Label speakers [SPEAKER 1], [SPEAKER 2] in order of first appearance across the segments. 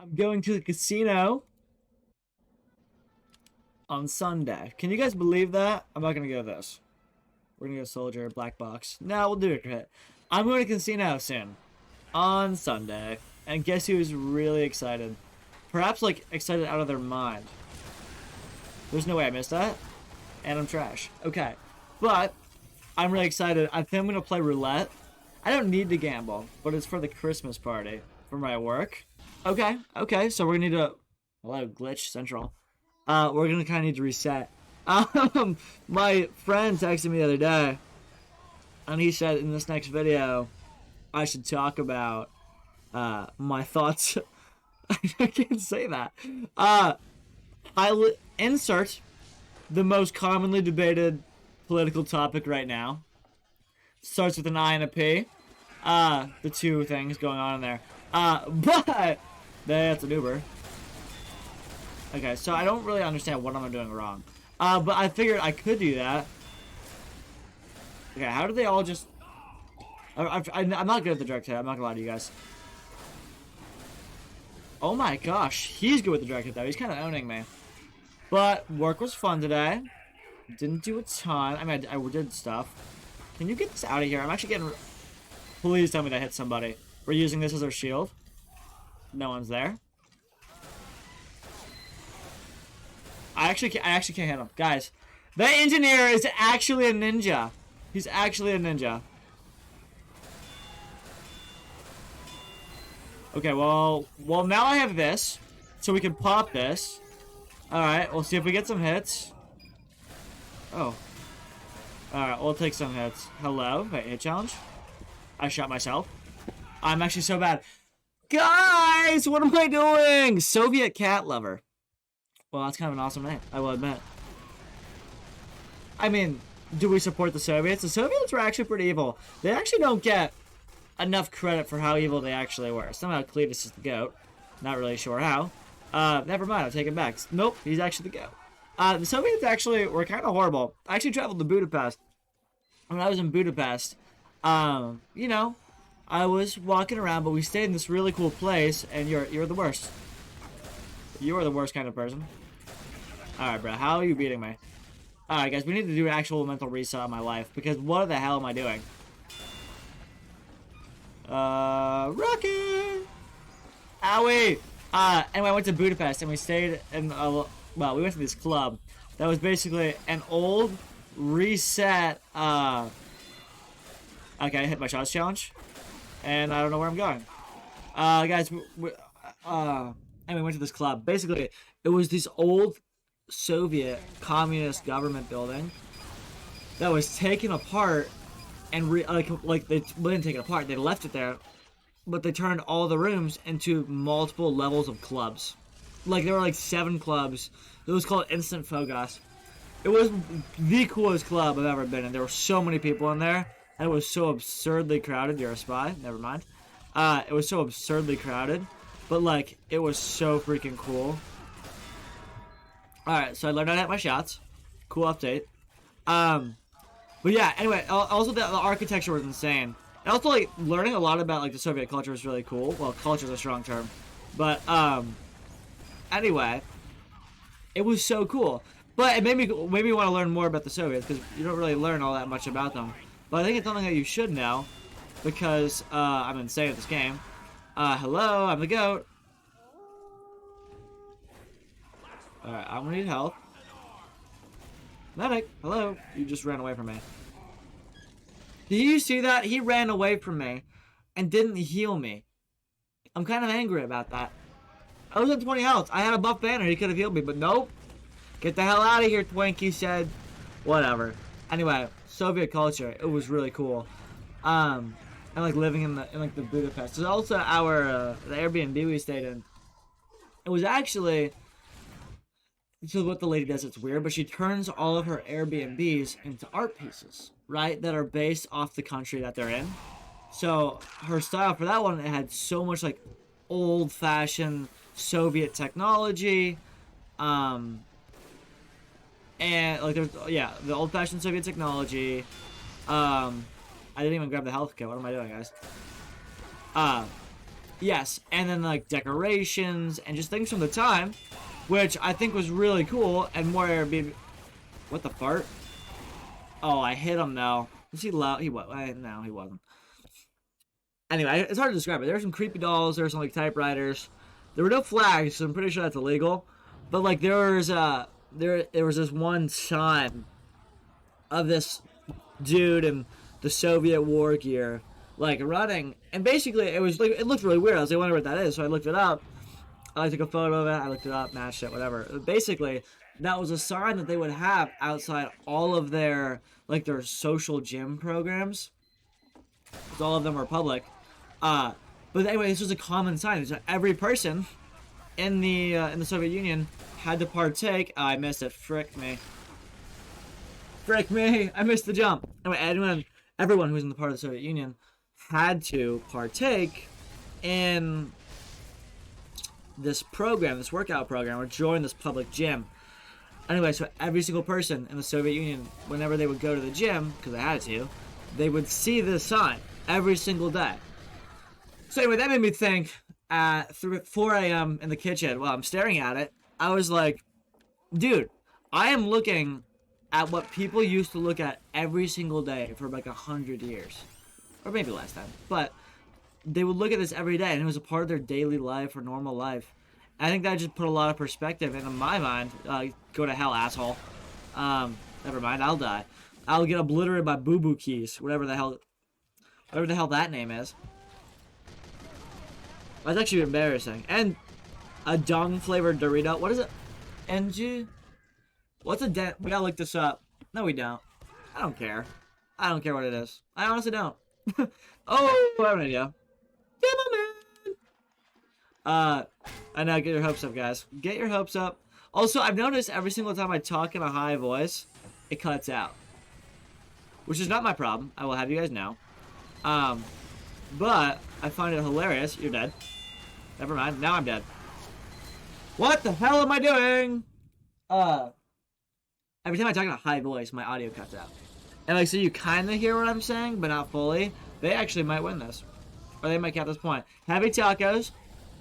[SPEAKER 1] I'm going to the casino on Sunday. Can you guys believe that? I'm not gonna go this. We're gonna go soldier, black box. No, we'll do it. I'm going to casino soon. On Sunday. And guess who's really excited? Perhaps like excited out of their mind. There's no way I missed that. And I'm trash. Okay. But I'm really excited. I think I'm gonna play roulette. I don't need to gamble, but it's for the Christmas party for my work. Okay, so we're gonna need to hello, glitch central. We're gonna kinda need to reset. My friend texted me the other day, and he said in this next video I should talk about my thoughts. I can't say that. Insert the most commonly debated political topic right now. Starts with an I and a P. The two things going on in there. But that's an Uber. Okay, so I don't really understand what I'm doing wrong. But I figured I could do that. Okay, how did they all just... I'm not good at the direct hit. I'm not gonna lie to you guys. Oh my gosh, he's good with the direct hit though. He's kind of owning me. But work was fun today. Didn't do a ton. I mean, I did stuff. Can you get this out of here? I'm actually getting... Please tell me that I hit somebody. We're using this as our shield. No one's there. I actually can't hit him. Guys, the engineer is actually a ninja. He's actually a ninja. Okay, well, now I have this. So we can pop this. Alright, we'll see if we get some hits. Oh. Alright, we'll take some hits. Hello? Wait, hit challenge? I shot myself. I'm actually so bad. Guys, what am I doing? Soviet cat lover. Well, that's kind of an awesome name, I will admit. I mean, do we support the Soviets? The Soviets were actually pretty evil. They actually don't get enough credit for how evil they actually were. Somehow Cletus is the GOAT. Not really sure how. Never mind, I'll take it back. Nope, he's actually the GOAT. The Soviets actually were kind of horrible. I actually traveled to Budapest. When I was in Budapest, you know, I was walking around, but we stayed in this really cool place, and you're the worst. You are the worst kind of person. Alright, bro, how are you beating me? Alright, guys, we need to do an actual mental reset on my life, because what the hell am I doing? Rocket! Owie! Anyway, I went to Budapest, and we stayed in, well, we went to this club that was basically an old, reset, okay, I hit my shots challenge, and I don't know where I'm going. Guys, and we went to this club. Basically, it was this old Soviet communist government building that was taken apart, and like they didn't take it apart. They left it there, but they turned all the rooms into multiple levels of clubs. Like there were like 7 clubs. It was called Instant Fogas. It was the coolest club I've ever been in. There were so many people in there, and it was so absurdly crowded. You're a spy. Never mind. It was so absurdly crowded. But, like, it was so freaking cool. Alright, so I learned how to hit my shots. Cool update. But yeah, anyway, also the architecture was insane. And also, like, learning a lot about, like, the Soviet culture was really cool. Well, culture is a strong term. But, anyway, it was so cool. But it made me want to learn more about the Soviets, because you don't really learn all that much about them. But I think it's something that you should know, because, I'm insane at this game. Hello, I'm the GOAT. Alright, I'm gonna need help. Medic, hello. You just ran away from me. Did you see that? He ran away from me and didn't heal me. I'm kind of angry about that. I was at 20 health. I had a buff banner. He could have healed me, but nope. Get the hell out of here, Twink, he said. Whatever. Anyway, Soviet culture. It was really cool. And like living in like the Budapest. There's also our the Airbnb we stayed in. It was actually, this is what the lady does. It's weird, but she turns all of her Airbnbs into art pieces, right? That are based off the country that they're in. So her style for that one, it had so much like old-fashioned Soviet technology, and like there's the old-fashioned Soviet technology. I didn't even grab the health kit. What am I doing, guys? Yes, and then like decorations and just things from the time, which I think was really cool and more Airbnb. What the fart? Oh, I hit him though. Was he loud? He was. No, he wasn't. Anyway, it's hard to describe it. There were some creepy dolls. There were some like typewriters. There were no flags, so I'm pretty sure that's illegal. But like there was this one sign of this dude in the Soviet war gear, like running, and basically it was like it looked really weird. I was like, I wonder what that is, so I looked it up. I took a photo of it. I looked it up, matched it, whatever. Basically, that was a sign that they would have outside all of their like their social gym programs. Because all of them were public. But anyway, this was a common sign. So every person in the Soviet Union had to partake. Oh, I missed it. Frick me. Frick me. I missed the jump. Anyway, everyone who was in the part of the Soviet Union had to partake in this program, this workout program, or join this public gym. Anyway, so every single person in the Soviet Union, whenever they would go to the gym, because they had to, they would see this sign every single day. So anyway, that made me think at 4 a.m. in the kitchen while I'm staring at it, I was like, dude, I am looking at what people used to look at every single day for like 100 years. Or maybe less time. But they would look at this every day, and it was a part of their daily life or normal life. I think that just put a lot of perspective into my mind. Go to hell, asshole. Never mind, I'll die. I'll get obliterated by Boo Boo Keys, whatever the hell that name is. That's actually embarrassing. And a dung-flavored Dorito. What is it? NG? What's a dent? We gotta look this up. No, we don't. I don't care. I don't care what it is. I honestly don't. Oh, I have an idea. Yeah, my man. I know, get your hopes up, guys. Get your hopes up. Also, I've noticed every single time I talk in a high voice, it cuts out. Which is not my problem. I will have you guys know. But I find it hilarious. You're dead. Never mind. Now I'm dead. What the hell am I doing? Every time I talk in a high voice, my audio cuts out. And like, so you kind of hear what I'm saying, but not fully. They actually might win this. Or they might cap this point. Happy tacos.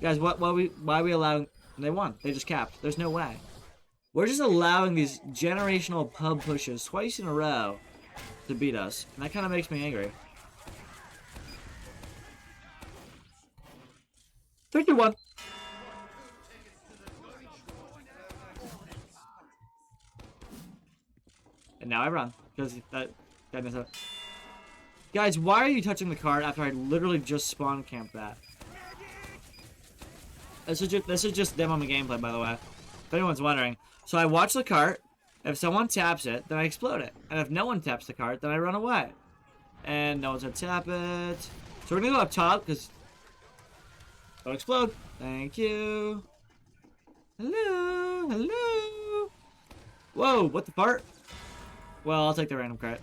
[SPEAKER 1] Guys, why are we allowing... They won. They just capped. There's no way. We're just allowing these generational pub pushes twice in a row to beat us. And that kind of makes me angry. 51. And now I run. Because that messed up. Guys, why are you touching the card after I literally just spawn camped that? This is just them on the gameplay, by the way. If anyone's wondering. So I watch the cart. If someone taps it, then I explode it. And if no one taps the cart, then I run away. And no one's gonna tap it. So we're gonna go up top, because... Don't explode. Thank you. Hello. Hello. Whoa, what the fart? Well, I'll take the random crit.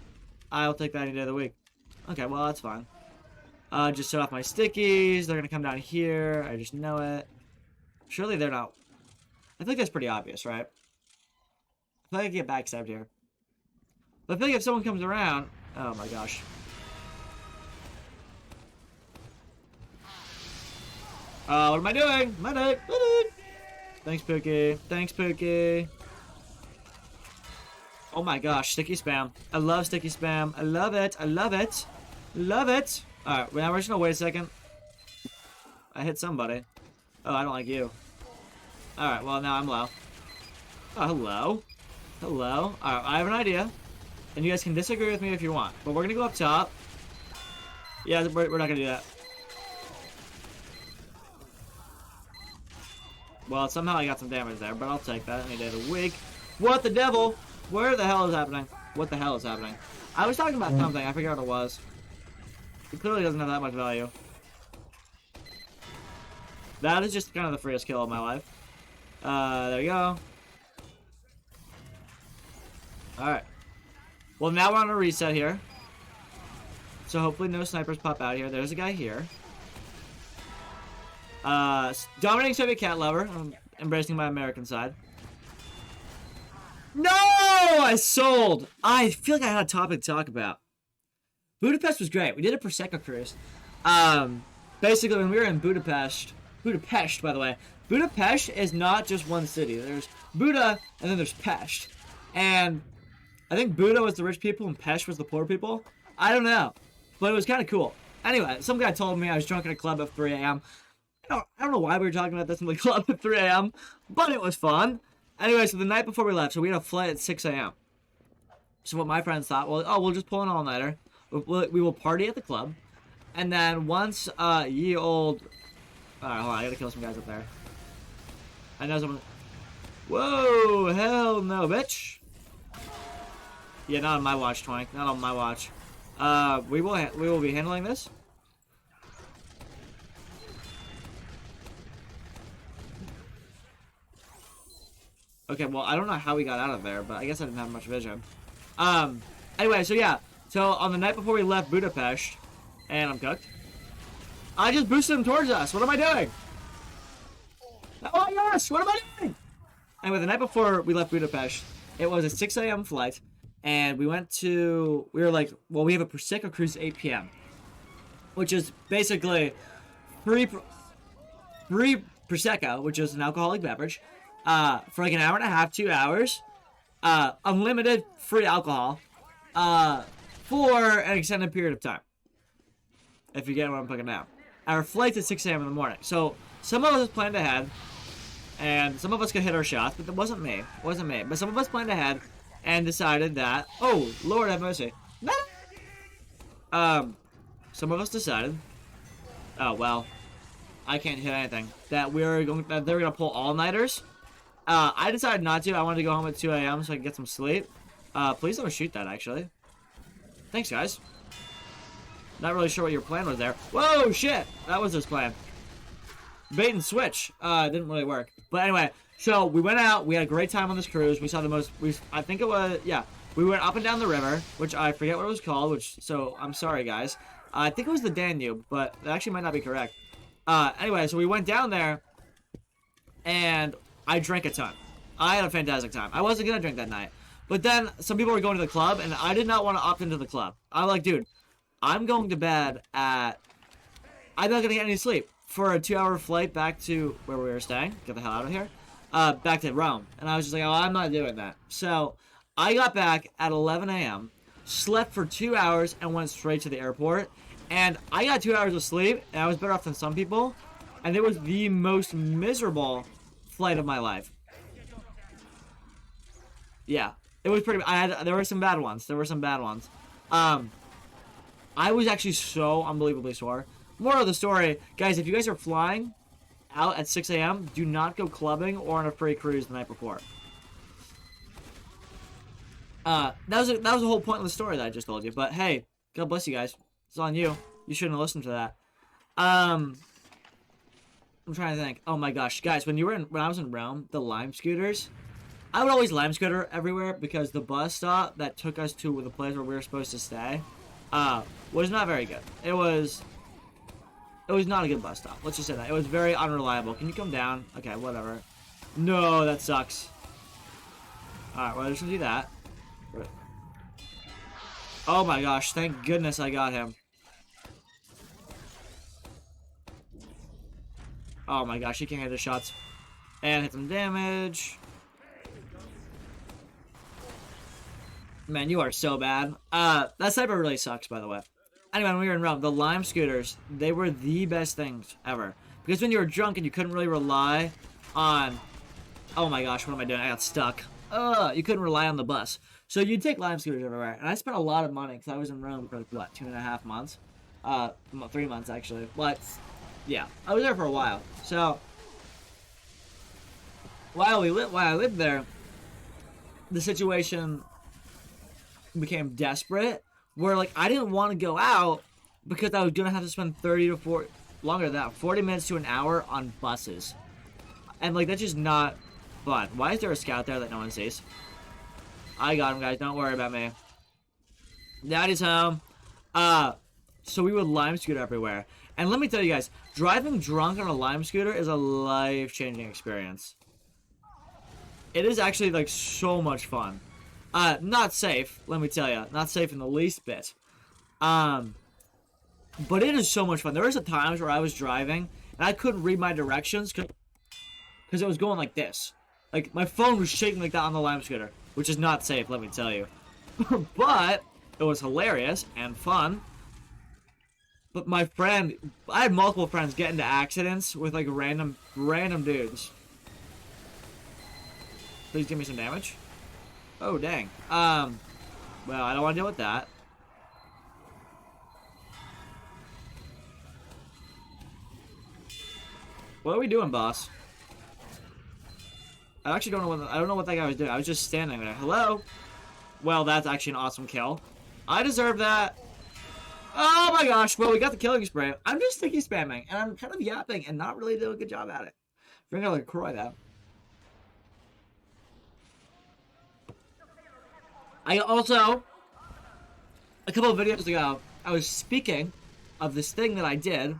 [SPEAKER 1] I'll take that any day of the week. Okay, well, that's fine. Just set off my stickies. They're gonna come down here. I just know it. Surely they're not... I think that's pretty obvious, right? I feel like I get backstabbed here. But I feel like if someone comes around... Oh my gosh. What am I doing? Medic! Medic! Thanks, Pookie. Thanks, Pookie. Oh my gosh, sticky spam. I love sticky spam. I love it. I love it. Love it. Alright, now we're just gonna wait a second. I hit somebody. Oh, I don't like you. Alright, well, now I'm low. Oh, hello. Hello. Alright, I have an idea. And you guys can disagree with me if you want. But we're gonna go up top. Yeah, we're not gonna do that. Well, somehow I got some damage there, but I'll take that any day of the week. What the devil? Where the hell is happening? What the hell is happening? I was talking about something. I forget what it was. It clearly doesn't have that much value. That is just kind of the freest kill of my life. There we go. Alright. Well, now we're on a reset here. So hopefully no snipers pop out here. There's a guy here. Dominating Soviet cat lover. I'm embracing my American side. No! I sold! I feel like I had a topic to talk about. Budapest was great. We did a Prosecco cruise. basically when we were in Budapest, by the way, Budapest is not just one city. There's Buda and then there's Pest. And I think Buda was the rich people and Pest was the poor people. I don't know. But it was kind of cool. Anyway, some guy told me I was drunk in a club at 3 a.m. I don't know why we were talking about this in the club at 3 a.m. But it was fun. Anyway, so the night before we left, so we had a flight at 6 a.m. So what my friends thought, well, we'll just pull an all-nighter. We will party at the club. And then once, ye old... Alright, hold on, I gotta kill some guys up there. I know someone... Whoa, hell no, bitch! Yeah, not on my watch, Twank. Not on my watch. We will be handling this. Okay, well, I don't know how we got out of there, but I guess I didn't have much vision. Anyway, so yeah. So, on the night before we left Budapest, and I'm cooked, I just boosted him towards us. What am I doing? Oh my gosh, what am I doing? Anyway, the night before we left Budapest, it was a 6 a.m. flight, and we were like, well, we have a Prosecco cruise at 8 p.m., which is basically free Prosecco, which is an alcoholic beverage, for like an hour and a half, 2 hours, unlimited free alcohol, for an extended period of time. If you get what I'm putting down. Our flight's at 6 a.m. in the morning. So, some of us planned ahead, and some of us could hit our shots, but it wasn't me. But some of us planned ahead and decided that, oh, Lord have mercy. Some of us decided, oh, well, I can't hit anything, that they were going to pull all-nighters. I decided not to. I wanted to go home at 2 a.m. so I could get some sleep. Please don't shoot that, actually. Thanks, guys. Not really sure what your plan was there. Whoa, shit! That was his plan. Bait and switch. Didn't really work. But anyway, so we went out. We had a great time on this cruise. We saw the most... I think it was... Yeah. We went up and down the river, which I forget what it was called, so I'm sorry, guys. I think it was the Danube, but that actually might not be correct. Anyway, so we went down there, and I drank a ton. I had a fantastic time. I wasn't going to drink that night. But then, some people were going to the club, and I did not want to opt into the club. I'm like, dude, I'm going to bed at... I'm not going to get any sleep for a 2-hour flight back to where we were staying. Get the hell out of here. Back to Rome. And I was just like, oh, I'm not doing that. So, I got back at 11 a.m., slept for 2 hours, and went straight to the airport. And I got 2 hours of sleep, and I was better off than some people. And it was the most miserable flight of my life. Yeah. It was pretty... There were some bad ones. I was actually so unbelievably sore. Moral of the story, guys, if you guys are flying out at 6 a.m., do not go clubbing or on a free cruise the night before. That was the whole point of the story that I just told you. But hey, God bless you guys. It's on you. You shouldn't have listened to that. I'm trying to think. Oh my gosh, guys, when I was in Rome, the Lime scooters, I would always Lime scooter everywhere because the bus stop that took us to the place where we were supposed to stay was not very good. It was not a good bus stop. Let's just say that. It was very unreliable. Can you come down? Okay, whatever. No, that sucks. Alright, well, I just gonna do that. Oh my gosh, thank goodness I got him. Oh my gosh, he can't hit the shots. And hit some damage. Man, you are so bad. That sniper really sucks, by the way. Anyway, when we were in Rome, the Lime scooters, they were the best things ever. Because when you were drunk and you couldn't really rely on... Oh my gosh, what am I doing? I got stuck. You couldn't rely on the bus. So you'd take Lime scooters everywhere. And I spent a lot of money because I was in Rome for, what, 2.5 months? 3 months, actually. But, yeah, I was there for a while. So, while I lived there, the situation became desperate. Where, like, I didn't want to go out because I was going to have to spend 40 minutes to an hour on buses. And, like, that's just not fun. Why is there a scout there that no one sees? I got him, guys. Don't worry about me. Daddy's home. So we would Lime scooter everywhere. And let me tell you guys, driving drunk on a Lime scooter is a life-changing experience. It is actually, like, so much fun. Not safe, let me tell you. Not safe in the least bit. But it is so much fun. There was times where I was driving and I couldn't read my directions because it was going like this. Like, my phone was shaking like that on the Lime scooter, which is not safe, let me tell you. But it was hilarious and fun. But my friend, I had multiple friends get into accidents with like random dudes. Please give me some damage. Oh, dang. Well, I don't want to deal with that. What are we doing, boss? I actually don't know I don't know what that guy was doing. I was just standing there. Hello? Well, that's actually an awesome kill. I deserve that. Oh my gosh. Well, we got the killing spray. I'm just sticky spamming, and I'm kind of yapping and not really doing a good job at it. Bring out like Croy that. I also, a couple of videos ago, I was speaking of this thing that I did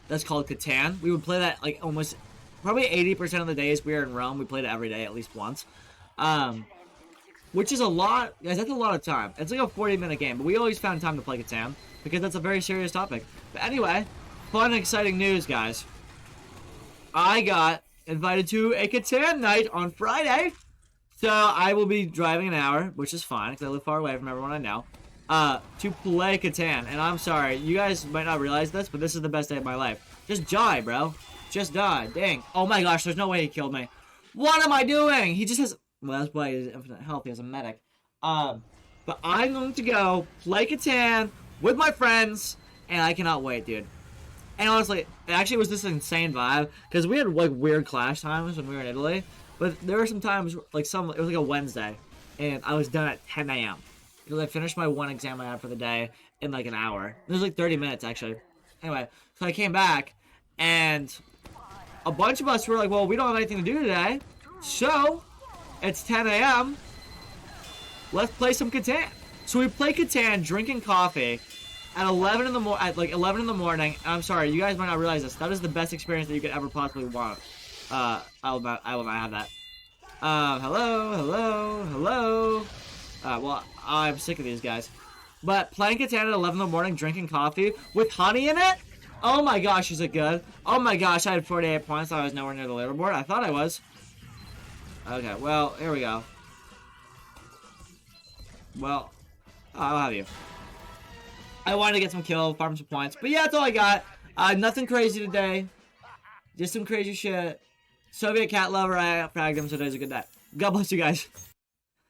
[SPEAKER 1] that's called Catan. We would play that like almost, probably 80% of the days we were in Rome. We played it every day at least once. Which is a lot, guys, that's a lot of time. It's like a 40-minute game, but we always found time to play Catan because that's a very serious topic. But anyway, fun, exciting news, guys. I got invited to a Catan night on Friday. So I will be driving an hour, which is fine because I live far away from everyone I know, to play Catan. And I'm sorry, you guys might not realize this, but this is the best day of my life. Just die, bro. Just die. Dang. Oh my gosh, there's no way he killed me. What am I doing? He just has... Well, that's why he's infinite health. He has a medic. But I'm going to go play Catan with my friends, and I cannot wait, dude. And honestly, it actually was this insane vibe, because we had, like, weird clash times when we were in Italy. But there were some times, like it was like a Wednesday, and I was done at 10 a.m. Because I finished my one exam I had for the day in like an hour. It was like 30 minutes, actually. Anyway, so I came back, and a bunch of us were like, well, we don't have anything to do today, so it's 10 a.m. Let's play some Catan. So we play Catan, drinking coffee at 11 in the morning. I'm sorry, you guys might not realize this. That is the best experience that you could ever possibly want. I will not have that. Hello. Well, I'm sick of these guys. But playing Catan at 11 in the morning, drinking coffee with honey in it? Oh my gosh, is it good? Oh my gosh, I had 48 points. I was nowhere near the leaderboard. I thought I was. Okay, well, here we go. Well, I'll have you. I wanted to get some kills, farm some points. But yeah, that's all I got. Nothing crazy today. Just some crazy shit. Soviet cat lover, I fragged him, so today's a good day. God bless you guys.